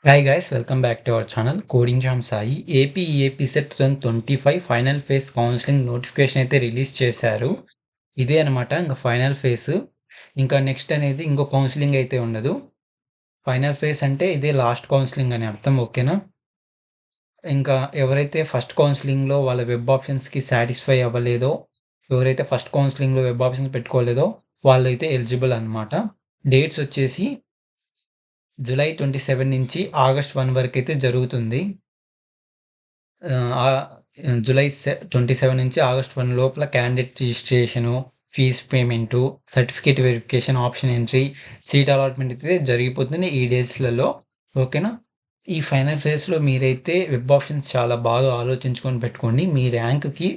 Hi guys welcome back to our channel coding jam Sai. AP set 2025 final phase counselling notification అయితే release చేశారు. ఇదే అనమాట ఇంకా final phase. ఇంకా నెక్స్ట్ అనేది ఇంకో కౌన్సిలింగ్ అయితే ఉండదు. ఫైనల్ ఫేజ్ అంటే ఇదే లాస్ట్ కౌన్సిలింగ్ అని అర్థం, ఓకేనా? ఇంకా ఎవరైతే ఫస్ట్ కౌన్సిలింగ్లో వాళ్ళ వెబ్ ఆప్షన్స్కి సాటిస్ఫై అవ్వలేదో, ఎవరైతే ఫస్ట్ కౌన్సిలింగ్లో వెబ్ ఆప్షన్స్ పెట్టుకోలేదో వాళ్ళైతే ఎలిజిబుల్ అనమాట. డేట్స్ వచ్చేసి జూలై 27 నుంచి ఆగస్ట్ 1 వరకు అయితే జరుగుతుంది. జూలై 27 నుంచి ఆగస్ట్ 1 లోపల candidate registration, fees payment, certificate verification, option entry, seat allotment అయితే జరిగిపోతుంది ఈ డేస్లలో, ఓకేనా? ఈ ఫైనల్ ఫేజ్లో మీరైతే వెబ్ ఆప్షన్స్ చాలా బాగా ఆలోచించుకొని పెట్టుకోండి. మీ ర్యాంక్కి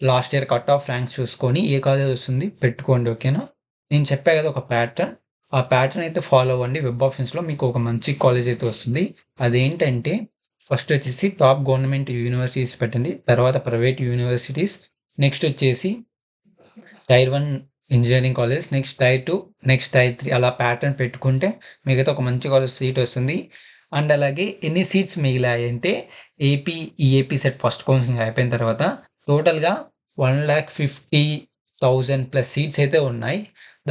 last year cut off ranks చూసుకొని ఏ కాలేజ్ వస్తుంది పెట్టుకోండి, ఓకేనా? నేను చెప్పా కదా ఒక ప్యాటర్న్, ఆ ప్యాటర్న్ అయితే ఫాలో అవ్వండి. వెబ్ ఆప్షన్స్లో మీకు ఒక మంచి కాలేజ్ అయితే వస్తుంది. అదేంటంటే ఫస్ట్ వచ్చేసి టాప్ గవర్నమెంట్ యూనివర్సిటీస్ పెట్టండి, తర్వాత ప్రైవేట్ యూనివర్సిటీస్, నెక్స్ట్ వచ్చేసి tier 1 engineering college, next tier 2, next tier 3, అలా ప్యాటర్న్ పెట్టుకుంటే మీకైతే ఒక మంచి కాలేజ్ సీట్ వస్తుంది. అండ్ అలాగే ఎన్ని సీట్స్ మిగిలాయి అంటే ఏపీ సెట్ ఫస్ట్ కౌన్సిలింగ్ అయిపోయిన తర్వాత టోటల్గా 1,50,000 ప్లస్ సీట్స్ అయితే ఉన్నాయి.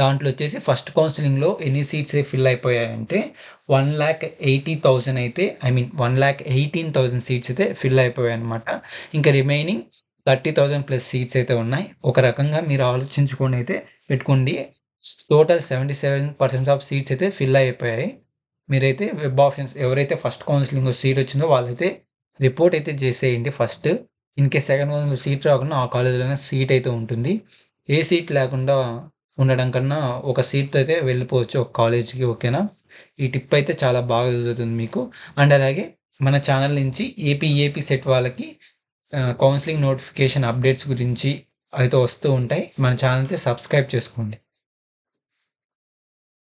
దాంట్లో వచ్చేసి ఫస్ట్ కౌన్సిలింగ్లో ఎన్ని సీట్స్ ఫిల్ అయిపోయాయంటే 1,80,000 అయితే, 1,18,000 సీట్స్ అయితే ఫిల్ అయిపోయాయి అనమాట. ఇంకా రిమైనింగ్ 30,000 ప్లస్ సీట్స్ అయితే ఉన్నాయి. ఒక రకంగా మీరు ఆలోచించుకొని అయితే పెట్టుకోండి. టోటల్ 77% ఆఫ్ సీట్స్ అయితే ఫిల్ అయిపోయాయి. మీరైతే వెబ్ ఆప్షన్స్ ఎవరైతే ఫస్ట్ కౌన్సిలింగ్లో సీట్ వచ్చిందో వాళ్ళైతే రిపోర్ట్ అయితే చేసేయండి ఫస్ట్. ఇన్కేస్ సెకండ్ కౌన్సిలింగ్లో సీట్ రాకుండా ఆ కాలేజ్లోనే సీట్ అయితే ఉంటుంది. ఏ సీట్ లేకుండా ఉండడం కన్నా ఒక సీట్తో అయితే వెళ్ళిపోవచ్చు ఒక కాలేజ్కి, ఓకేనా? ఈ టిప్ అయితే చాలా బాగా యూజ్ అవుతుంది మీకు. అండ్ అలాగే మన ఛానల్ నుంచి ఏపీ సెట్ వాళ్ళకి కౌన్సిలింగ్ నోటిఫికేషన్ అప్డేట్స్ గురించి అయితే వస్తూ ఉంటాయి. మన ఛానల్ అయితే సబ్స్క్రైబ్ చేసుకోండి.